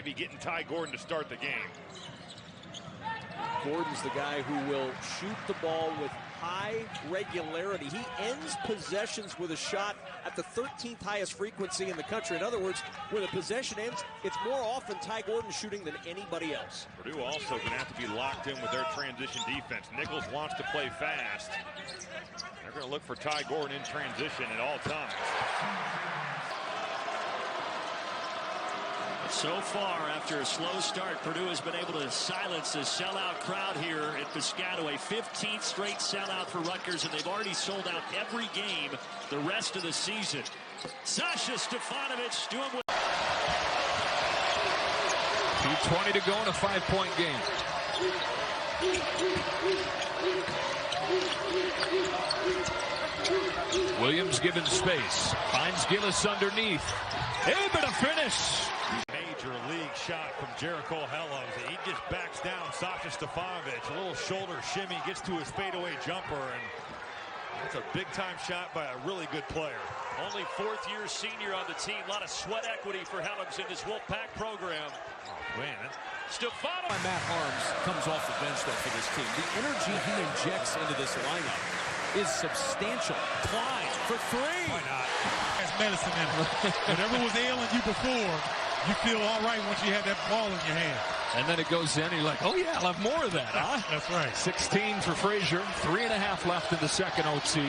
Maybe getting Ty Gordon to start the game. Gordon's the guy who will shoot the ball with high regularity. He ends possessions with a shot at the 13th highest frequency in the country. In other words, when a possession ends, it's more often Ty Gordon shooting than anybody else. Purdue also going to have to be locked in with their transition defense. Nichols wants to play fast. They're going to look for Ty Gordon in transition at all times. So far, after a slow start, Purdue has been able to silence the sellout crowd here at Piscataway. 15th straight sellout for Rutgers, and they've already sold out every game the rest of the season. Sasha Stefanovic doing what... 2:20 to go in a 5-point game. Williams given space. Finds Gillis underneath. Able to finish. Major league shot from Jericho Hellos. He just backs down Sasha Stefanovic. A little shoulder shimmy, gets to his fadeaway jumper, and that's a big-time shot by a really good player. Only fourth-year senior on the team. A lot of sweat equity for Helms in this Wolfpack program. Oh, man. Stefanovic. Matt Harms comes off the bench, though, for this team. The energy he injects into this lineup is substantial. Klein for three. Why not? That's medicine in it. Whatever was ailing you before, you feel all right once you have that ball in your hand. And then it goes in, and you're like, oh, yeah, I'll have more of that, huh? That's right. 16 for Frazier. 3.5 left in the second OT.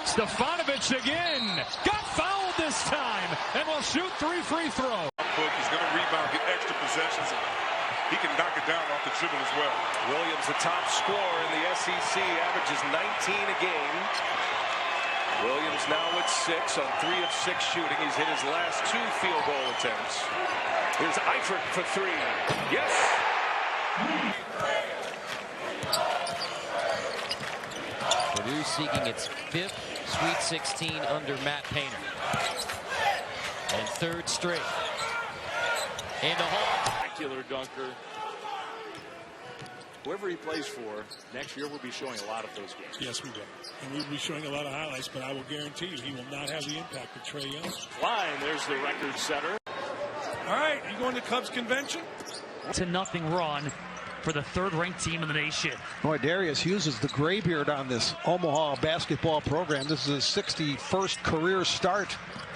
Stefanovic again. Got fouled this time, and will shoot 3 free throws. He's going to rebound, get extra possessions. He can knock it down off the dribble as well. Williams, the top scorer in the SEC, averages 19 a game. Williams now with 6 on 3 of 6 shooting. He's hit his last 2 field goal attempts. Here's Eifert for 3. Yes! Purdue seeking its 5th Sweet 16 under Matt Painter. And 3rd straight. And a hole. Spectacular dunker. Whoever he plays for, next year we'll be showing a lot of those games. Yes, we will. And we'll be showing a lot of highlights, but I will guarantee you he will not have the impact of Trae Young. Klein, there's the record setter. All right, you going to Cubs convention? 2-0 run for the 3rd-ranked team in the nation. Boy, Darius Hughes is the graybeard on this Omaha basketball program. This is his 61st career start.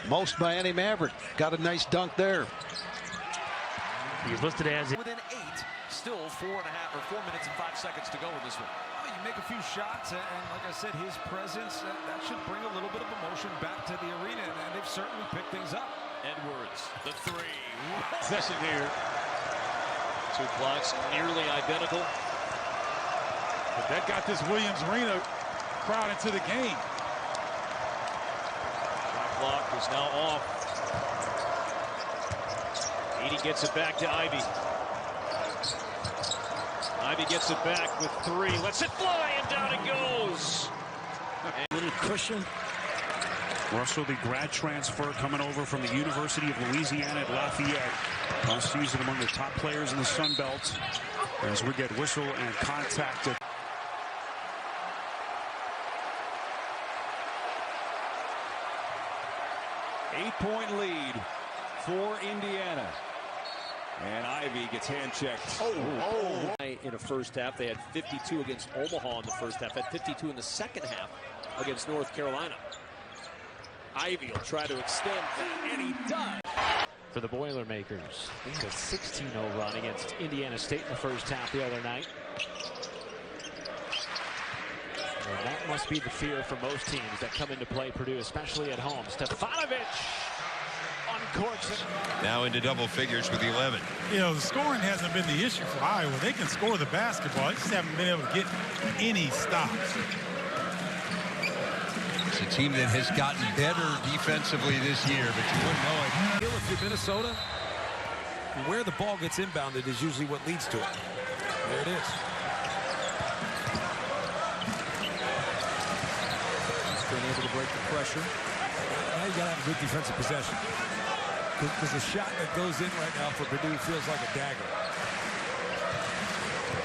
Most by any Maverick. Got a nice dunk there. He's listed as... Within 8, still 4 minutes and 5 seconds to go in this one. Well, you make a few shots, and like I said, his presence, that should bring a little bit of emotion back to the arena, and they've certainly picked things up. Edwards, the 3. Session here. 2 clocks nearly identical. But that got this Williams Arena crowd into the game. Shot clock is now off. Edey gets it back to Ivy. Ivy gets it back with 3. Lets it fly, and down it goes. A little cushion. Russell, the grad transfer coming over from the University of Louisiana at Lafayette. Last season among the top players in the Sun Belt. As we get whistle and contact. 8-point lead for Indiana. And Ivy gets hand checked. In a first half, they had 52 against Omaha in the first half, had 52 in the second half against North Carolina. Ivy will try to extend that, and he does. For the Boilermakers, a 16-0 run against Indiana State in the first half the other night. And that must be the fear for most teams that come into play Purdue, especially at home. Stefanovic uncorks it. Now into double figures with 11. You know, the scoring hasn't been the issue for Iowa. They can score the basketball. They just haven't been able to get any stops. It's a team that has gotten better defensively this year, but you wouldn't know it. If you're Minnesota, where the ball gets inbounded is usually what leads to it. There it is. He's been able to break the pressure. Now you got to have a good defensive possession. Because the shot that goes in right now for Purdue feels like a dagger.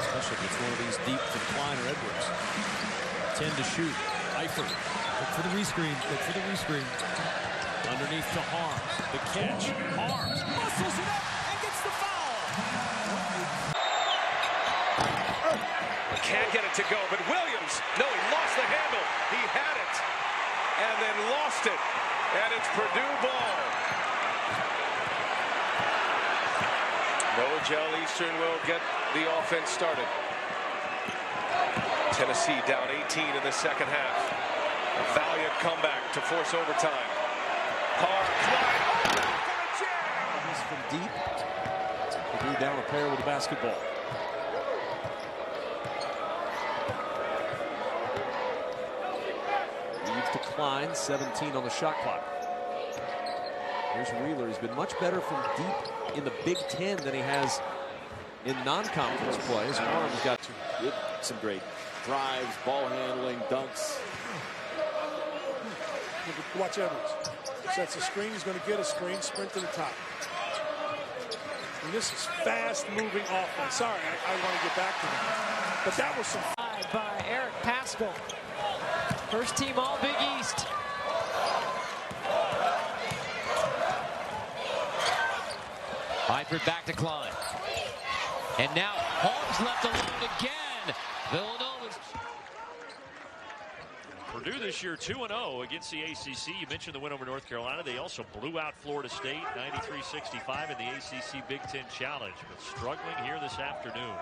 Especially if it's one of these deep from Klein or Edwards. 10 to shoot. Eifert. Look for the rescreen. Look for the rescreen. Underneath to Harms. The catch. Harms muscles it up and gets the foul. Can't get it to go, but Williams, no, he lost the handle. He had it and then lost it. And it's Purdue ball. Noah Eastern will get the offense started. Tennessee down 18 in the second half. A valiant comeback to force overtime. Harms wide open for a jam. This from deep. Purdue down a pair with the basketball. Leads to Klein, 17 on the shot clock. Here's Wheeler. He's been much better from deep in the Big Ten than he has in non-conference play. His arms got some great drives, ball handling, dunks. Watch Edwards. Sets a screen. He's going to get a screen. Sprint to the top. And this is fast-moving offense. Sorry, I want to get back to that. But that was some... By Eric Paschal. First team all Big East. Eifert back to Klein. And now Holmes left alone again. Villanova's. Purdue this year 2-0 against the ACC. You mentioned the win over North Carolina. They also blew out Florida State 93-65 in the ACC Big Ten Challenge, but struggling here this afternoon.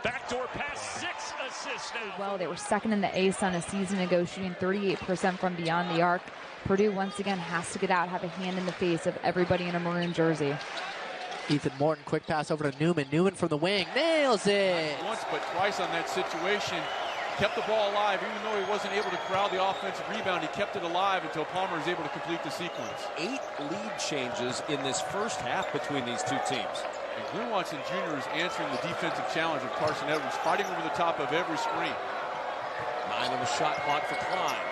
Backdoor pass, 6 assists now. Well, they were second in the ACE on a season ago, shooting 38% from beyond the arc. Purdue once again has to get out, have a hand in the face of everybody in a maroon jersey. Ethan Morton, quick pass over to Newman. Newman from the wing, nails it. Not once but twice on that situation. Kept the ball alive, even though he wasn't able to corral the offensive rebound. He kept it alive until Palmer was able to complete the sequence. 8 lead changes in this first half between these two teams. And Glyn Watson Jr. is answering the defensive challenge of Carson Edwards, fighting over the top of every screen. 9 on the shot clock for Klein.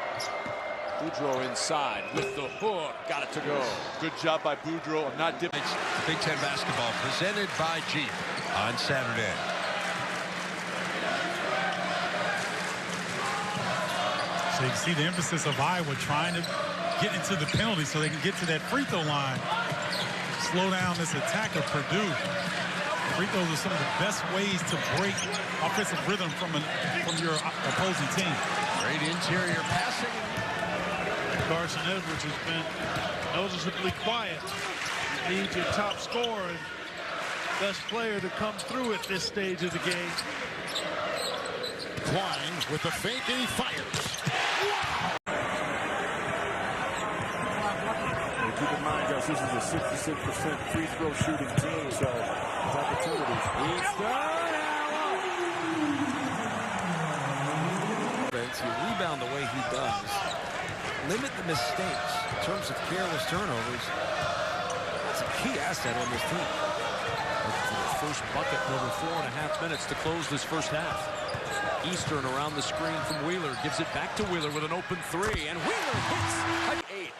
Boudreau inside with the hook. Got it to go. Good job by Boudreau of not dipping. Big Ten basketball presented by Jeep on Saturday. So you can see the emphasis of Iowa trying to get into the penalty so they can get to that free throw line. Slow down this attack of Purdue. Free throws are some of the best ways to break offensive rhythm from your opposing team. Great interior passing. Carson Edwards has been noticeably quiet. You need your top scorer and best player to come through at this stage of the game. Klein with the fake and he fires. Keep in mind, guys, this is a 66% free throw shooting team, so there's opportunities. You rebound the way he does. Limit the mistakes in terms of careless turnovers. That's a key asset on this team. For the first bucket in over 4.5 minutes to close this first half. Eastern around the screen from Wheeler. Gives it back to Wheeler with an open 3. And Wheeler hits 8.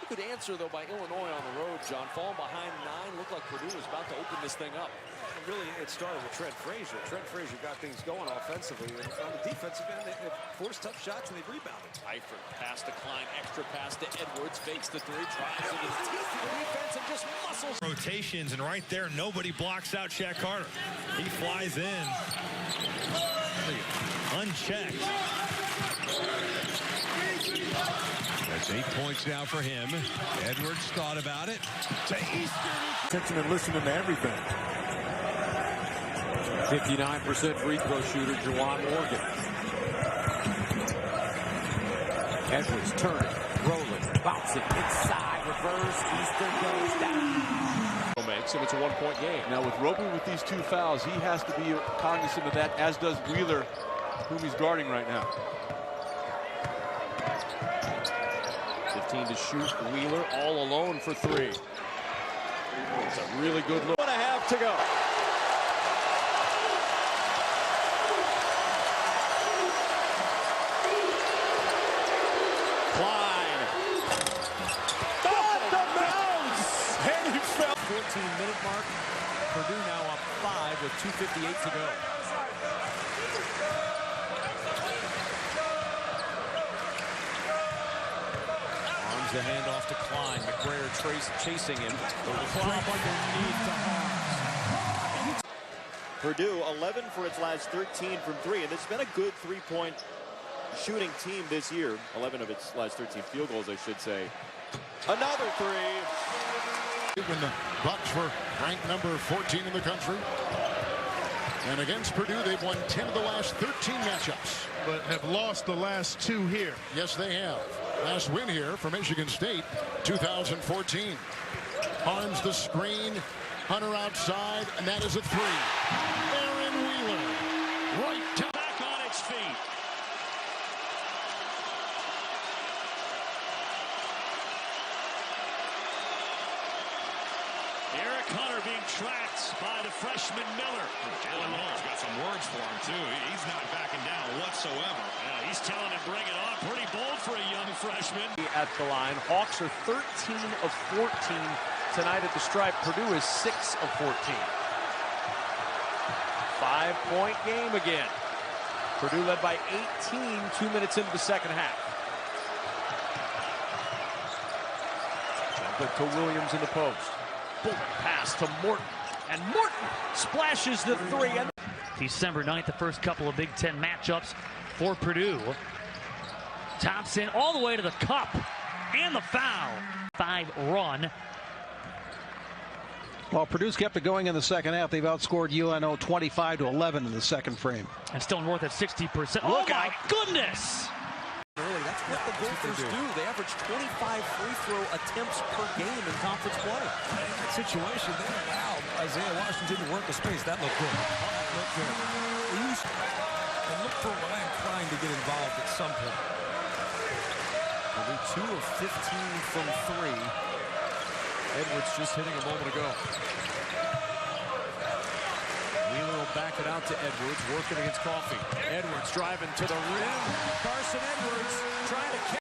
Good answer, though, by Illinois on the road, John. Falling behind 9. Looked like Purdue was about to open this thing up. Really, it started with Trent Frazier. Trent Frazier got things going offensively. And on the defensive end, they forced tough shots and they rebounded. Eifert pass to Klein, extra pass to Edwards, fakes the 3, drives into the teeth of the defense and just muscles. Rotations, and right there, nobody blocks out Shaq Carter. He flies in. Unchecked. That's 8 points now for him. Edwards thought about it. To Eastern. Attention and listening to everything. 59% free throw shooter, Juwan Morgan. Edwards turning, rolling, bouncing, inside, reverse, Eastern goes down. Makes him, it's a 1-point game. Now with Roby with these 2 fouls, he has to be cognizant of that, as does Wheeler, whom he's guarding right now. 15 to shoot, Wheeler all alone for 3. It's a really good look. 1.5 to go. Klein. Off the bounce! And he fell. 14-minute mark. Purdue now up 5 with 2:58 to go. Arms the handoff to Klein. McBrayer chasing him. The club underneath the arms. Purdue 11 for its last 13 from three, and it's been a good three-point shooting team this year. 11 of its last 13 field goals, I should say. Another three. When the Bucks were ranked number 14 in the country. And against Purdue, they've won 10 of the last 13 matchups. But have lost the last two here. Yes, they have. Last win here for Michigan State, 2014. Arms the screen. Hunter outside, and that is a three. Aaron Wheeler, right down. Back on its feet. Eric Hunter being tracked by the freshman Miller. Jalen Miller's got some words for him, too. He's not backing down whatsoever. Yeah, he's telling him bring it on. Pretty bold for a young freshman. At the line, Hawks are 13 of 14 tonight at the stripe. Purdue is 6 of 14. 5-point game again. Purdue led by 18 2 minutes into the second half. Jump it to Williams in the post. Bullet pass to Morton. And Morton splashes the three. December 9th, the first couple of Big Ten matchups for Purdue. Thompson all the way to the cup. And the foul. 5-run. Well, Purdue's kept it going in the second half. They've outscored UNO 25-11 in the second frame. And still north at 60%. Oh, my goodness! Really, that's what the Gophers do. They average 25 free throw attempts per game in conference play. In that situation, they allowed Isaiah Washington to work a space. That looked good. Looked good. And look for Ryan Klein to get involved at some point. Purdue 2 of 15 from three. Edwards just hitting a moment ago. Wheeler will back it out to Edwards, working against Coffey. Edwards driving to the rim. Carson Edwards trying to catch.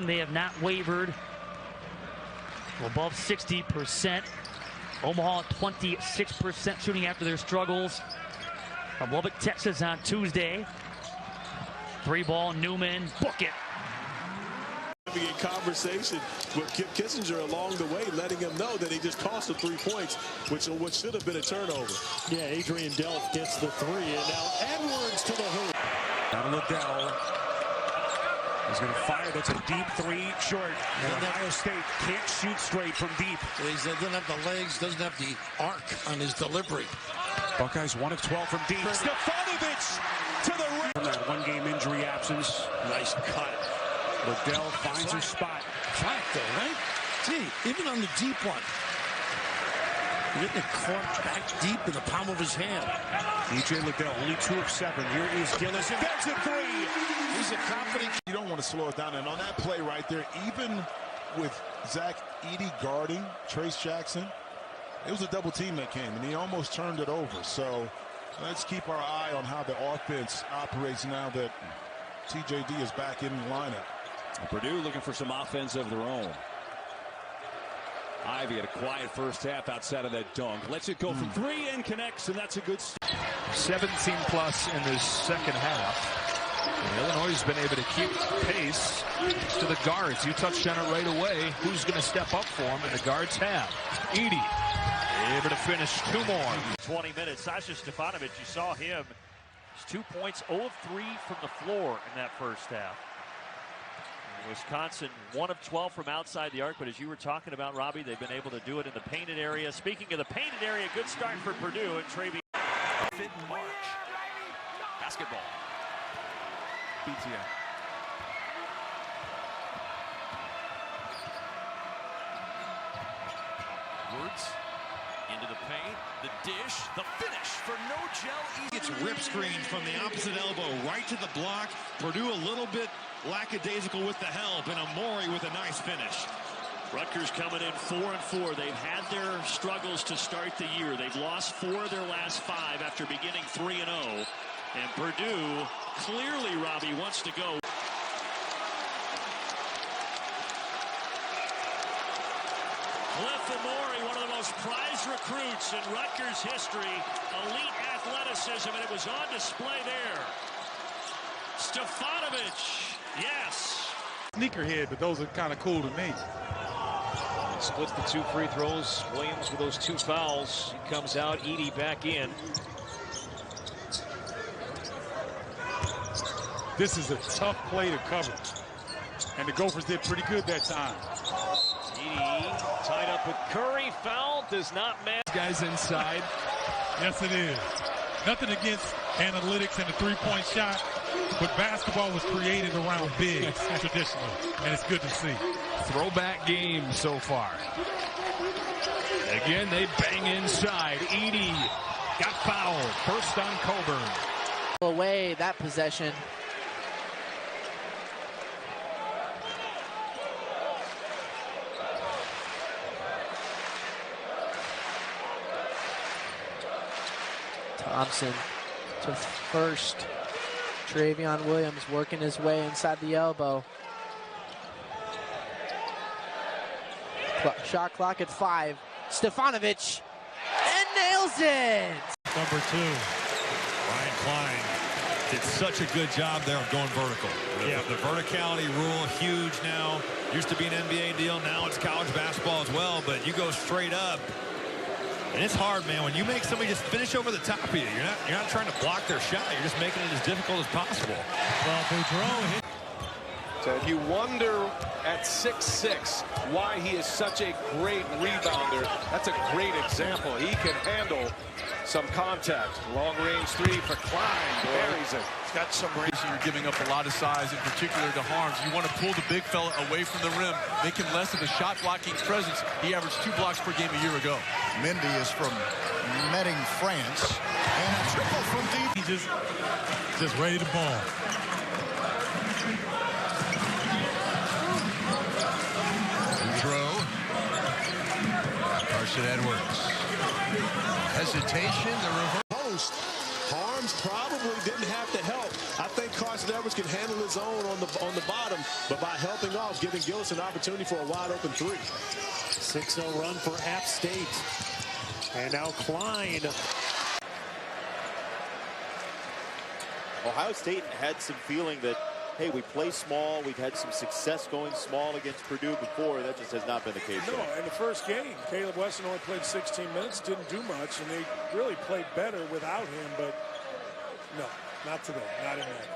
They have not wavered. Above 60%. Omaha 26% shooting after their struggles. From Lubbock, Texas on Tuesday. 3-ball, Newman, book it. Having a conversation with Kip Kissinger along the way, letting him know that he just tossed the 3 points, which should have been a turnover. Yeah, Adrian Delph gets the three, and now Edwards to the hoop. Now Liddell is going to fire. That's a deep three, short. And Ohio State can't shoot straight from deep. He doesn't have the legs, doesn't have the arc on his delivery. Buckeyes 1 of 12 from deep. Stefanovic to the rim. From that one-game injury absence. Nice cut. Liddell finds her spot. Flat though, right? Gee, even on the deep one. Getting it caught back deep in the palm of his hand. E.J. Liddell, only 2 of 7. Here is Gillis, and there's a three. He's a confident. You don't want to slow it down. And on that play right there, even with Zach Edey guarding Trace Jackson, it was a double team that came, and he almost turned it over. So let's keep our eye on how the offense operates now that TJD is back in the lineup. Purdue looking for some offense of their own. Ivy had a quiet first half outside of that dunk. Lets it go from 3 and connects, and that's a good start. 17 plus in the second half. And Illinois has been able to keep pace to the guards. You touched on it right away. Who's going to step up for him? And the guards have. Edey able to finish 2 more. 20 minutes. Sasha Stefanovic, you saw him. He's 2 points, 0 of 3 from the floor in that first half. Wisconsin 1 of 12 from outside the arc, but as you were talking about, Robbie, they've been able to do it in the painted area. Speaking of the painted area, good start for Purdue and Trevi. Fit in March. Basketball. BTN. Woods into the paint, the dish, the finish for no gel. It's rip screen from the opposite elbow right to the block. Purdue a little bit lackadaisical with the help, and Amori with a nice finish. Rutgers coming in 4-4. They've had their struggles to start the year. They've lost 4 of their last 5 after beginning 3-0. And Purdue clearly, Robbie, wants to go. Cliff Amori, one of the most prized recruits in Rutgers history. Elite athleticism, and it was on display there. Stefanovic, yes. Sneakerhead, but those are kind of cool to me. Splits the 2 free throws. Williams with those 2 fouls. He comes out. Edey back in. This is a tough play to cover. And the Gophers did pretty good that time. Edey tied up with Curry. Foul does not matter. Guys inside. Yes, it is. Nothing against analytics and the three-point shot, but basketball was created around bigs traditionally, and it's good to see. Throwback game so far. Again, they bang inside. Edey got fouled. First on Coburn. Away that possession. Thompson to first. Travion Williams working his way inside the elbow. Shot clock at 5. Stefanovic and nails it. Number 2. Ryan Klein did such a good job there of going vertical. The verticality rule, huge now. Used to be an NBA deal. Now it's college basketball as well. But you go straight up. And it's hard, man. When you make somebody just finish over the top of you, you're not trying to block their shot. You're just making it as difficult as possible. Well, Boudreaux hit. So you wonder at 6'6" why he is such a great rebounder. That's a great example. He can handle some contact. Long range 3 for Klein. Buries it. He's got some range. You're giving up a lot of size, in particular to Harms. You want to pull the big fella away from the rim, make him less of a shot blocking presence. He averaged 2 blocks per game a year ago. Mendy is from Metting, France, and a triple from deep. He's just ready to ball. Carson Edwards. Hesitation, the reverse. Post. Harms probably didn't have to help. I think Carson Edwards can handle his own on the bottom, but by helping off, giving Gillis an opportunity for a wide open 3. 6-0 run for App State. And now Klein. Ohio State had some feeling that, hey, we play small. We've had some success going small against Purdue before. That just has not been the case. No, in the first game, Caleb Weston only played 16 minutes, didn't do much, and they really played better without him, but no, not today, not in that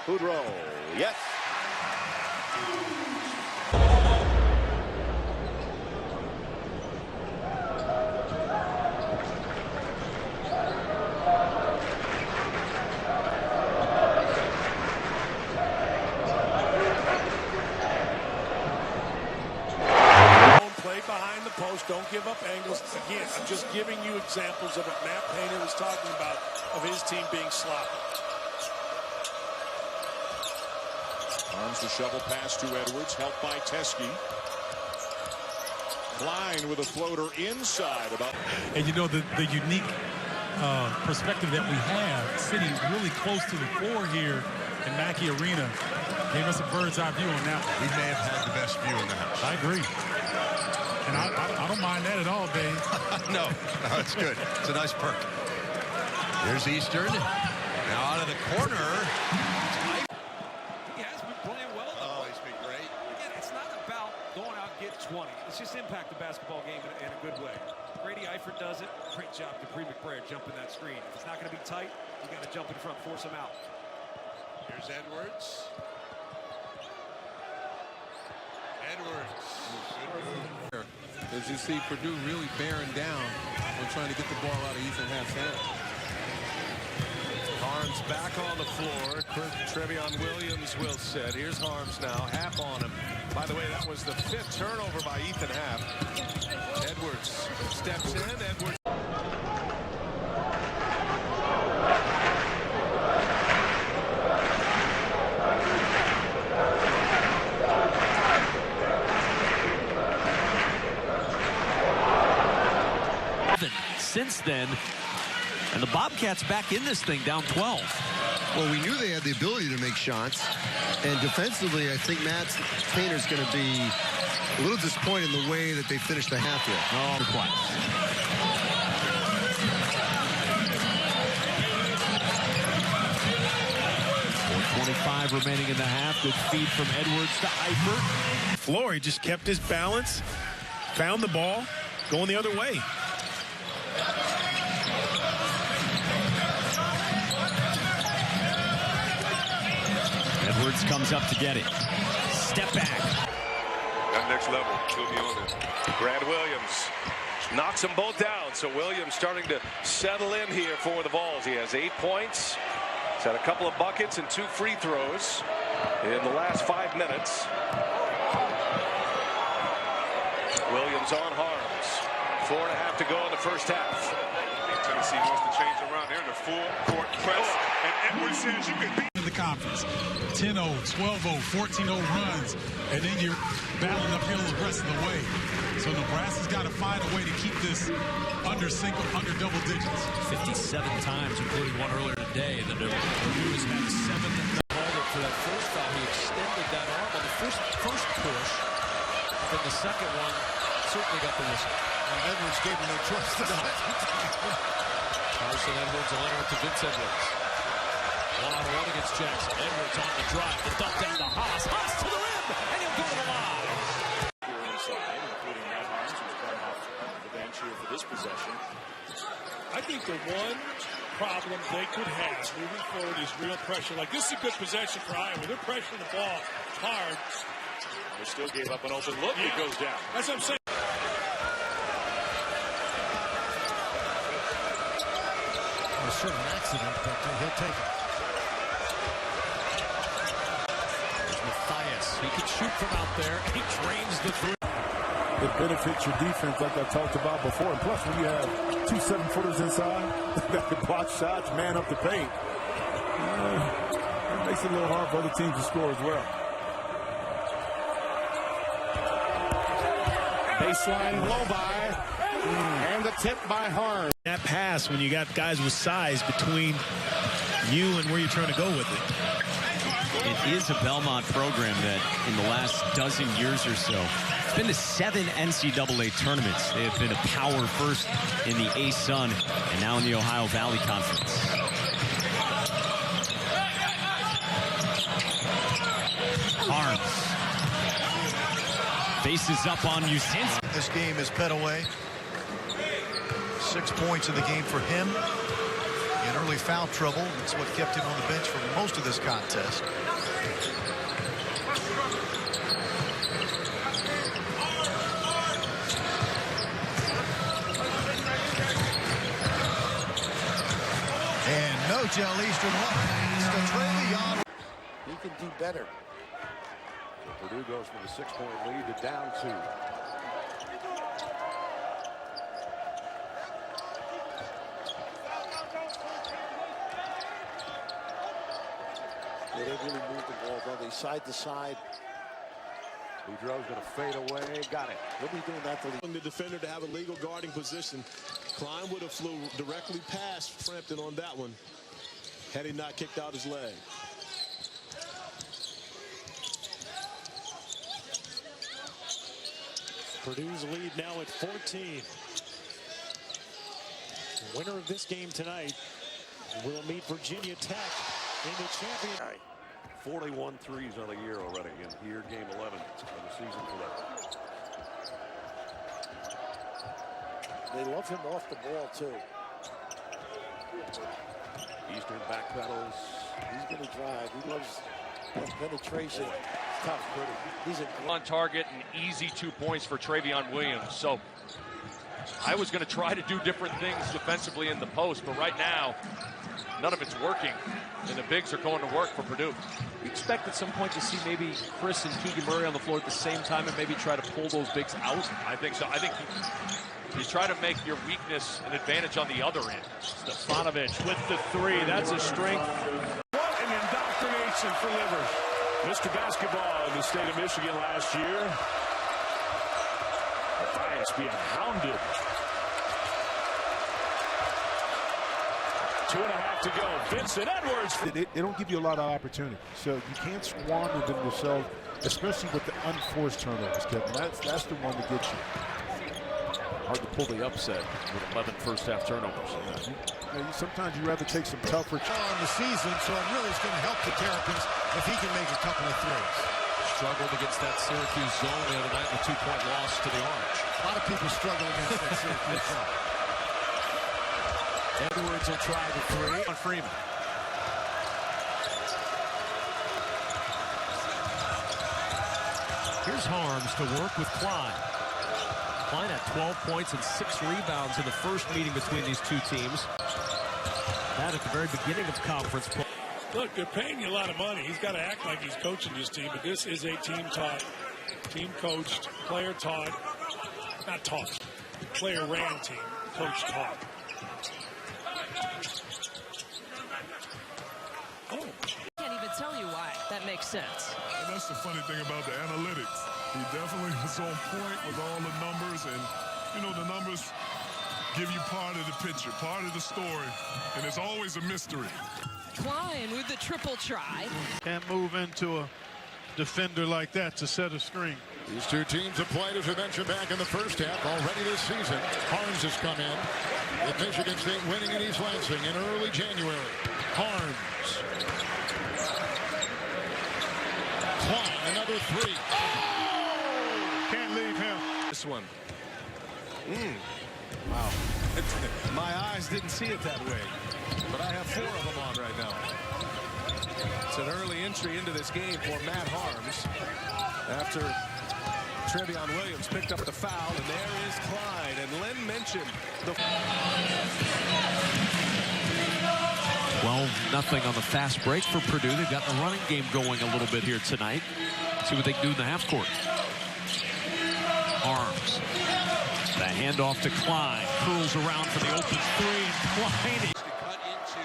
game. Boudreaux, yes. Behind the post, don't give up angles. Again, I'm just giving you examples of what Matt Painter was talking about of his team being sloppy. Arms the shovel pass to Edwards, helped by Teskey. Klein with a floater inside. And you know, the unique perspective that we have, sitting really close to the floor here in Mackey Arena, gave us a bird's eye view on that. We may have had the best view in the house. I agree. And I don't mind that at all, Dave. No, it's good. It's a nice perk. Here's Eastern. Now out of the corner. He has been playing well. Oh, he's been great. Again, it's not about going out and get 20. Let's just impact the basketball game in a good way. Brady Eifert does it. Great job to Pre McBrayer jumping that screen. If it's not going to be tight, you got to jump in front, force him out. Here's Edwards. As you see, Purdue really bearing down on trying to get the ball out of Ethan Happ's hand. Harms back on the floor. Travion Williams will sit. Here's Harms now. Happ on him. By the way, that was the 5th turnover by Ethan Happ. Edwards steps in. Edwards. since then. And the Bobcats back in this thing, down 12. Well, we knew they had the ability to make shots. And defensively, I think Matt Painter's going to be a little disappointed in the way that they finished the half here. Oh, quiet. 4:25 remaining in the half. Good feed from Edwards to Eifert. Flory just kept his balance, found the ball, going the other way. Edwards comes up to get it. Step back. That next level, he'll be on it. Brad Williams knocks them both down. So Williams starting to settle in here for the Vols. He has 8 points. He's had a couple of buckets and 2 free throws in the last 5 minutes. Williams on Harms. 4.5 to go in the first half. Tennessee wants to change around. They're in the full court press. And Edwards says you can beat in the conference. 10-0, 12-0, 14-0 runs, and then you're battling uphill the rest of the way. So Nebraska's got to find a way to keep this under double digits. 57 times, including one earlier today. The Purdue has had 7 for that first foul. He extended that arm on the first push. Then the second one certainly got the whistle. Edwards gave him no choice tonight. Carson Edwards will enter to Vince Edwards. 1-on-1 against Jackson. Edwards on the drive. The dump down to Haas. Haas to the rim, and he'll go to the line. Inside, including Matt Haas, who's come off the bench here for this possession. I think the one problem they could have moving forward is real pressure. Like, this is a good possession for Iowa. They're pressuring the ball hard. They still gave up an open look. It goes down. That's what I'm saying. Well, sort of an accident, but he'll take it. There's Matthias. He can shoot from out there. He drains the three. It benefits your defense like I talked about before. And plus, when you have 2 7-footers inside that can block shots, man up the paint, it makes it a little hard for other teams to score as well. Baseline blow by, and the tip by Harms. That pass when you got guys with size between you and where you're trying to go with it. It is a Belmont program that in the last dozen years or so, it's been to 7 NCAA tournaments. They have been a power first in the A-Sun and now in the Ohio Valley Conference. Harms. Faces up on Usinski. This game is Petaway. 6 points in the game for him. In early foul trouble. That's what kept him on the bench for most of this contest. And no gel Eastern left. To Travion. He can do better. So Purdue goes from a 6-point lead to down 2. Yeah, they really moved the ball, though. They side to side. Boudreaux's going to fade away. Got it. He'll be doing that to The defender to have a legal guarding position. Klein would have flew directly past Frampton on that one had he not kicked out his leg. Purdue's lead now at 14. The winner of this game tonight will meet Virginia Tech in the championship. 41 threes on the year already, and here game 11 of the season for them. They love him off the ball, too. Eastern backpedals. He's going to drive. He loves that penetration. It's tough, pretty. He's on target and easy 2 points for Travion Williams. So I was going to try to do different things defensively in the post, but right now, none of it's working, and the bigs are going to work for Purdue. We expect at some point to see maybe Chris and Keegan Murray on the floor at the same time and maybe try to pull those bigs out. I think so. I think you try to make your weakness an advantage on the other end. Stefanovic with the 3. That's a strength. What an indoctrination for Livers. Mr. Basketball in the state of Michigan last year. Matthias being hounded. 2.5 to go. Vincent Edwards. They don't give you a lot of opportunity, so you can't squander them yourself, especially with the unforced turnovers, Kevin. That's the one that gets you. Hard to pull the upset with 11 first-half turnovers. Sometimes you rather take some tougher on the season, so it really is going to help the Terrapins if he can make a couple of threes. Struggled against that Syracuse zone the other night with a 2-point loss to the Orange. A lot of people struggle against that Syracuse zone. Edwards will try the three on Freeman. Here's Harms to work with Klein. Klein had 12 points and 6 rebounds in the first meeting between these two teams. That at the very beginning of conference play. Look, they're paying you a lot of money. He's got to act like he's coaching this team, but this is a team taught, team coached, player taught, not taught, player ran team, coach taught. Oh. I can't even tell you why. That makes sense. And that's the funny thing about the analytics. He definitely was on point with all the numbers, and, you know, the numbers give you part of the picture, part of the story, and it's always a mystery. Klein with the triple try. Can't move into a defender like that to set a screen. These two teams have played, as we mentioned, back in the first half already this season. Harms has come in with Michigan State winning in East Lansing in early January. Harms. Klein, another three. Oh! Can't leave him. This one. Wow. My eyes didn't see it that way, but I have 4 of them on right now. It's an early entry into this game for Matt Harms after Trevion Williams picked up the foul, and there is Klein. And Len mentioned the 12-0 on the fast break for Purdue. They've got the running game going a little bit here tonight. See what they can do in the half court. Harms. The handoff to Klein. Curls around for the open three, and Klein. To cut into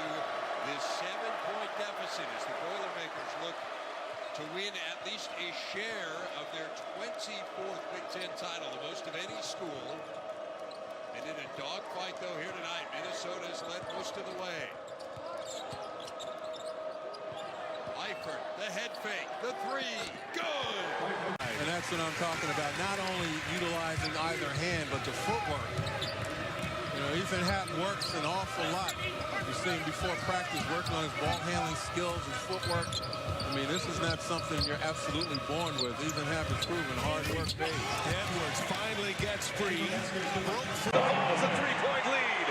this 7-point deficit as the Boilermakers look to win at least a share of their 24th Big Ten title, the most of any school. And in a dogfight, though, here tonight, Minnesota has led most of the way. Eifert, the head fake, the three, good! And that's what I'm talking about. Not only utilizing either hand, but the footwork. You know, Ethan Happ works an awful lot. You've seen before practice working on his ball handling skills, his footwork. I mean, this is not something you're absolutely born with. Ethan Happ has proven hard work pays. Edwards finally gets free. The Vols a 3-point lead.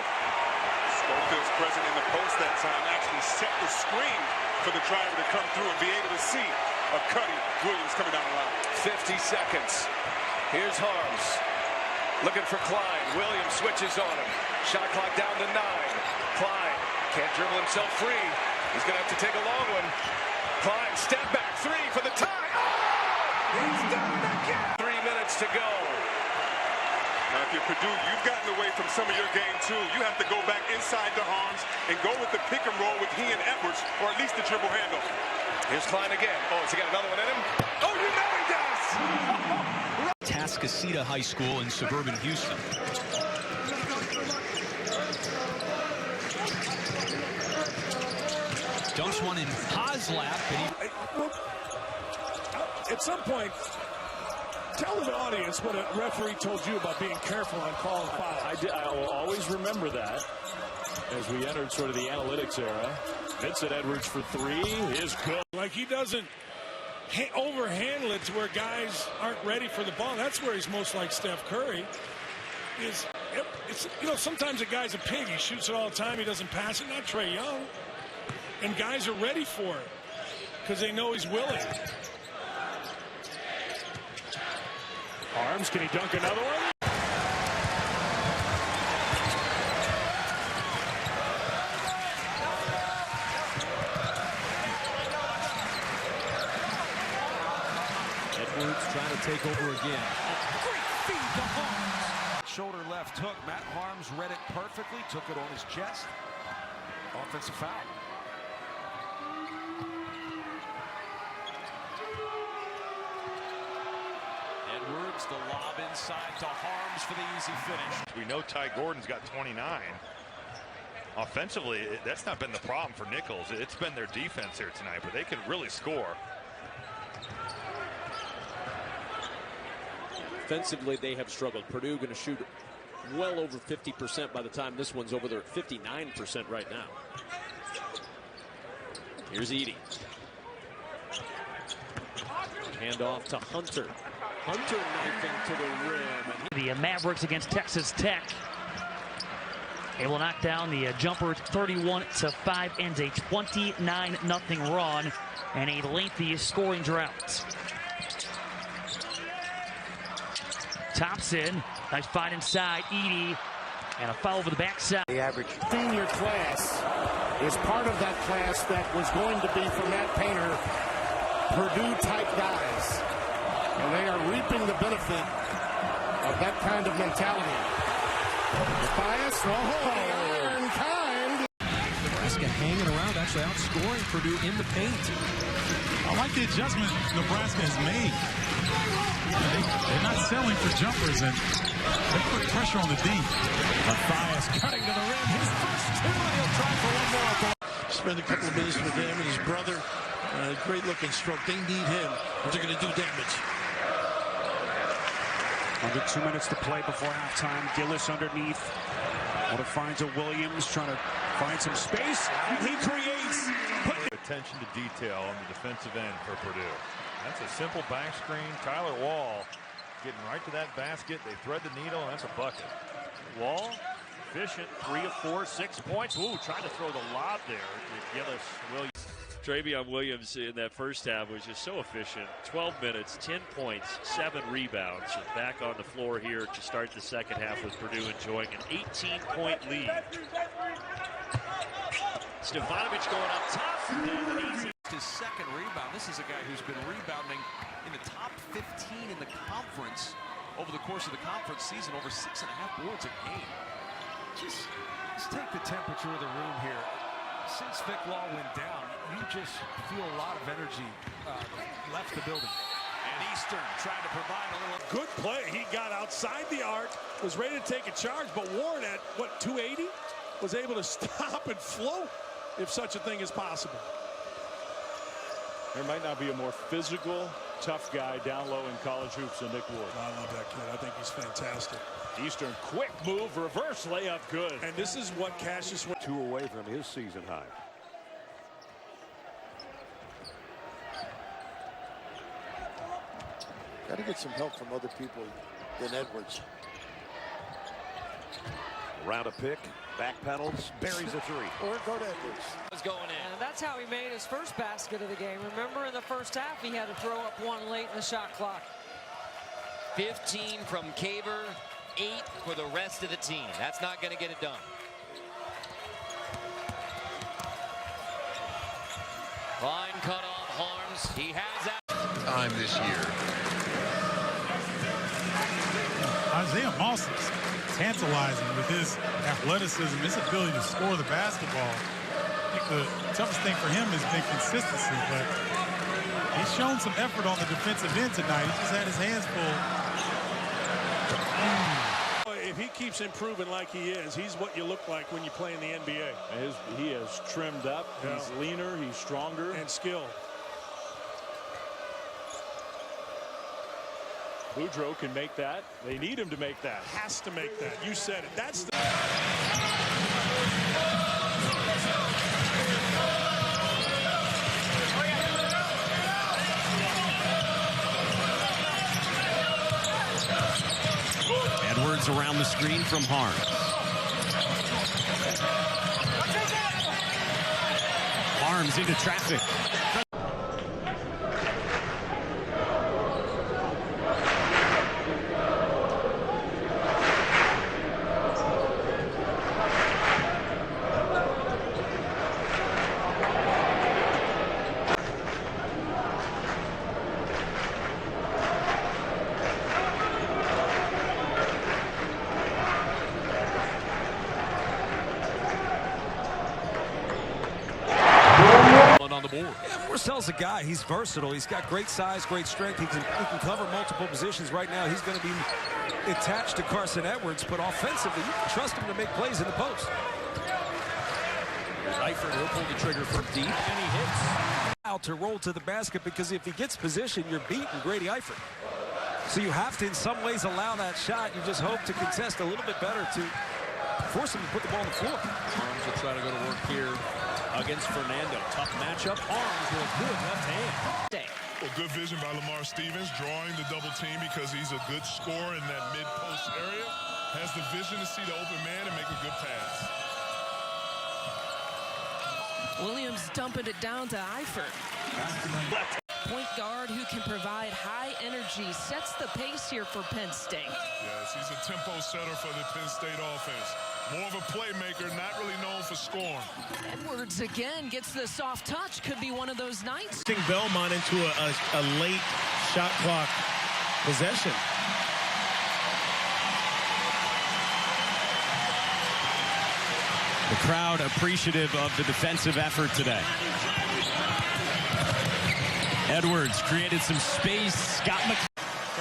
Schofield's present in the post that time actually set the screen for the driver to come through and be able to see a Cuddy Williams coming down the line. 50 seconds. Here's Harms. Looking for Klein. Williams switches on him. Shot clock down to 9. Klein can't dribble himself free. He's going to have to take a long one. Klein, step back, 3 for the tie. Oh! He's done it again. 3 minutes to go. Now, if you're Purdue, you've gotten away from some of your game, too. You have to go back inside the Harms and go with the pick and roll with he and Edwards, or at least the dribble handle. Here's Klein again. Oh, has he got another one in him? Oh, you know he does! Tascasita High School in suburban Houston. Dunks one in Ha's lap. At some point, tell the audience what a referee told you about being careful on calling fouls. I will always remember that as we entered sort of the analytics era. Vincent Edwards for 3 is good. Like he doesn't overhandle it to where guys aren't ready for the ball. That's where he's most like Steph Curry. It's, you know, sometimes a guy's a pig. He shoots it all the time. He doesn't pass it. Not Trae Young. And guys are ready for it because they know he's willing. Harms, can he dunk another one? Edwards trying to take over again. A great feed to Harms. Shoulder left hook. Matt Harms read it perfectly, took it on his chest. Offensive foul. Edwards, the lob inside to Harms for the easy finish. We know Ty Gordon's got 29. Offensively, that's not been the problem for Nichols. It's been their defense here tonight, but they can really score. Offensively, they have struggled. Purdue going to shoot well over 50% by the time this one's over. They're at 59% right now. Here's Edey. Hand off to Hunter. Hunter knifing to the rim. The Mavericks against Texas Tech. They will knock down the Jumpers 31-5, ends a 29-0 run and a lengthy scoring drought. Thompson, nice fight inside. Edey, and a foul over the backside. The average senior class is part of that class that was going to be for Matt Painter, Purdue-type guys. And they are reaping the benefit of that kind of mentality. Bias, iron kind. Nebraska hanging around, actually outscoring Purdue in the paint. I like the adjustment Nebraska has made. They're not selling for jumpers, and they put pressure on the D. Matthias cutting to the rim. His first two. He'll try for one more. Spend a couple of minutes with him and his brother. Great looking stroke. They need him if they're going to do damage. Under 2 minutes to play before halftime. Gillis underneath. What it finds a Williams trying to find some space. He creates. Attention to detail on the defensive end for Purdue. That's a simple back screen. Tyler Wall getting right to that basket. They thread the needle, and that's a bucket. Wall, efficient, 3 of 4, 6 points. Ooh, trying to throw the lob there to Gillis. Williams. Travion Williams in that first half was just so efficient. 12 minutes, 10 points, 7 rebounds. And back on the floor here to start the second half with Purdue enjoying an 18-point lead. Stefanovic going up top. His second rebound. This is a guy who's been rebounding in the top 15 in the conference over the course of the conference season, over 6.5 boards a game. Just take the temperature of the room here. Since Vic Law went down, you just feel a lot of energy left the building. And Eastern trying to provide a little good play. He got outside the arc, was ready to take a charge, but Warren at, what, 280? Was able to stop and float, if such a thing is possible. There might not be a more physical, tough guy down low in college hoops than Nick Ward. I love that kid. I think he's fantastic. Eastern, quick move, reverse layup, good. And this is what Cassius went 2 away from his season high. Got to get some help from other people than Edwards. Around a pick, back pedals, buries a 3. Or go to Edwards. Was going in. And that's how he made his first basket of the game. Remember, in the first half, he had to throw up one late in the shot clock. 15 from Caver, 8 for the rest of the team. That's not going to get it done. Line cut off Harms. He has that time this year. Isaiah Moss is tantalizing with his athleticism, his ability to score the basketball. I think the toughest thing for him has been consistency, but he's shown some effort on the defensive end tonight. He just had his hands full. If he keeps improving like he is, he's what you look like when you play in the NBA. He has trimmed up. Yeah. He's leaner. He's stronger. And skilled. Boudreaux can make that. They need him to make that. Has to make that. You said it. That's the... Edwards around the screen from Harms. Harms into traffic. Purcell's a guy. He's versatile. He's got great size, great strength. He can cover multiple positions. Right now, he's going to be attached to Carson Edwards, but offensively, you can trust him to make plays in the post. Eifert will pull the trigger from deep, and he hits. Out to roll to the basket, because if he gets position, you're beating Grady Eifert. So you have to, in some ways, allow that shot. You just hope to contest a little bit better to force him to put the ball on the floor. Arms will try to go to work here against Fernando. Tough matchup. Arms with a good left hand. Well, good vision by Lamar Stevens, drawing the double team because he's a good scorer in that mid-post area. Has the vision to see the open man and make a good pass. Williams dumping it down to Eifert. Point guard who can provide high energy, sets the pace here for Penn State. Yes, he's a tempo setter for the Penn State offense. More of a playmaker, not really known for scoring. Edwards again gets the soft touch. Could be one of those nights. Belmont into a late shot clock possession. The crowd appreciative of the defensive effort today. Edwards created some space. Scott Matt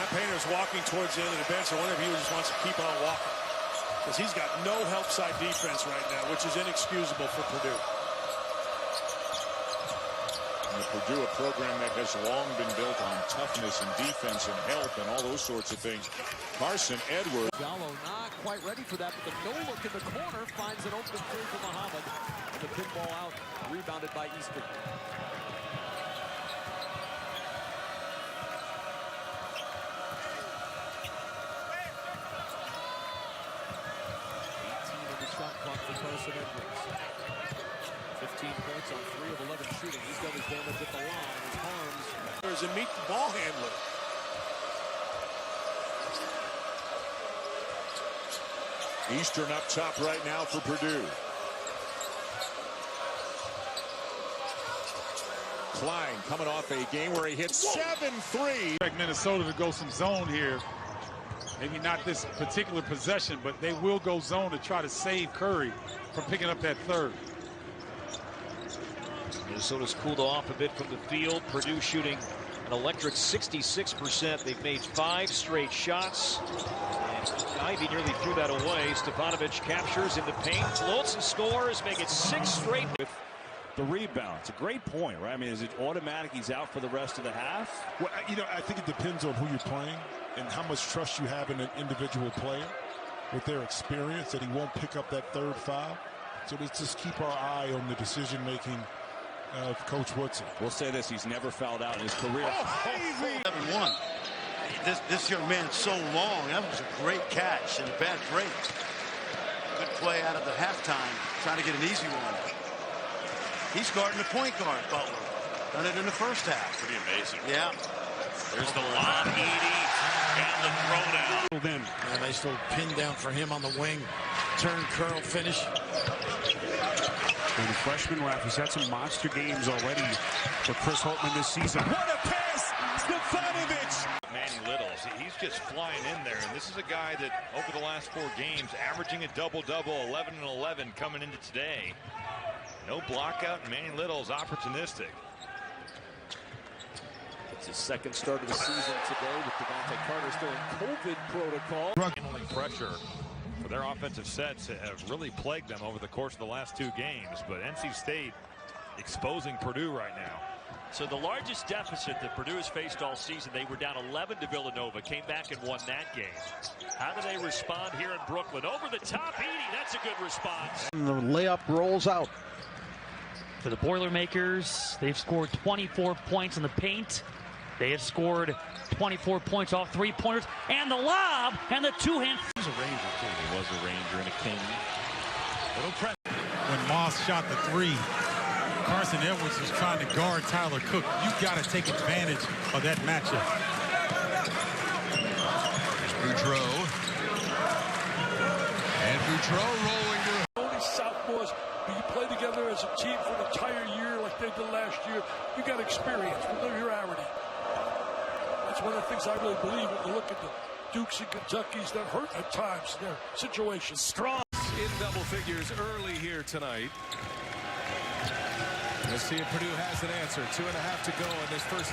Painter's walking towards the end of the bench. I wonder if he just wants to keep on walking, because he's got no help side defense right now, which is inexcusable for Purdue. And the Purdue, a program that has long been built on toughness and defense and help and all those sorts of things. Carson Edwards. Gallo not quite ready for that, but the no-look in the corner finds an open three for Muhammad. And the pinball out, rebounded by Eastern. Shot clock for Carson Edwards. 15 points on 3 of 11 shooting. He's done his damage at the line. His arms. There's a meet the ball handler. Eastern up top right now for Purdue. Klein coming off a game where he hit 7-3. Expect Minnesota to go some zone here. Maybe not this particular possession, but they will go zone to try to save Curry from picking up that third. Minnesota's cooled off a bit from the field. Purdue shooting an electric 66%. They've made 5 straight shots. And Ivy nearly threw that away. Stefanovic captures in the paint, floats and scores, make it 6 straight. The rebound. It's a great point, right? I mean, is it automatic he's out for the rest of the half? Well, you know, I think it depends on who you're playing and how much trust you have in an individual player with their experience, that he won't pick up that third foul. So let's just keep our eye on the decision-making of Coach Woodson. We'll say this, he's never fouled out in his career. 7-1. This young man's so long. That was a great catch and a bad break. Good play out of the halftime, trying to get an easy one. He's guarding the point guard, Butler. Done it in the first half. Pretty amazing. Yeah. There's the lob, Edey, and the throwdown. Then a nice little pin down for him on the wing. Turn, curl, finish. And the freshman ref has had some monster games already for Chris Holtman this season. What a pass! Stefanovic! Manny Littles, he's just flying in there, and this is a guy that over the last 4 games averaging a double-double, 11 and 11 coming into today. No blockout, and Manny Little's opportunistic. It's his second start of the season today with Devontae Carter still in COVID protocol. Handling pressure for their offensive sets have really plagued them over the course of the last 2 games, but NC State exposing Purdue right now. So the largest deficit that Purdue has faced all season, they were down 11 to Villanova, came back and won that game. How do they respond here in Brooklyn? Over the top, Edey, that's a good response. And the layup rolls out. For the Boilermakers, they've scored 24 points in the paint. They have scored 24 points off 3-pointers, and the lob, and the two-hand. He was a Ranger, too. He was a Ranger and a King. Little press. When Moss shot the 3, Carson Edwards was trying to guard Tyler Cook. You've got to take advantage of that matchup. Boudreau. And Boudreau rolling to Only sophomores, but you play together as a team for an entire year like they did last year. You got experience, familiarity. That's one of the things I really believe when you look at the Dukes and Kentuckys that hurt at times in their situations. Strong in double figures early here tonight. Let's see if Purdue has an answer. 2.5 to go in this first half.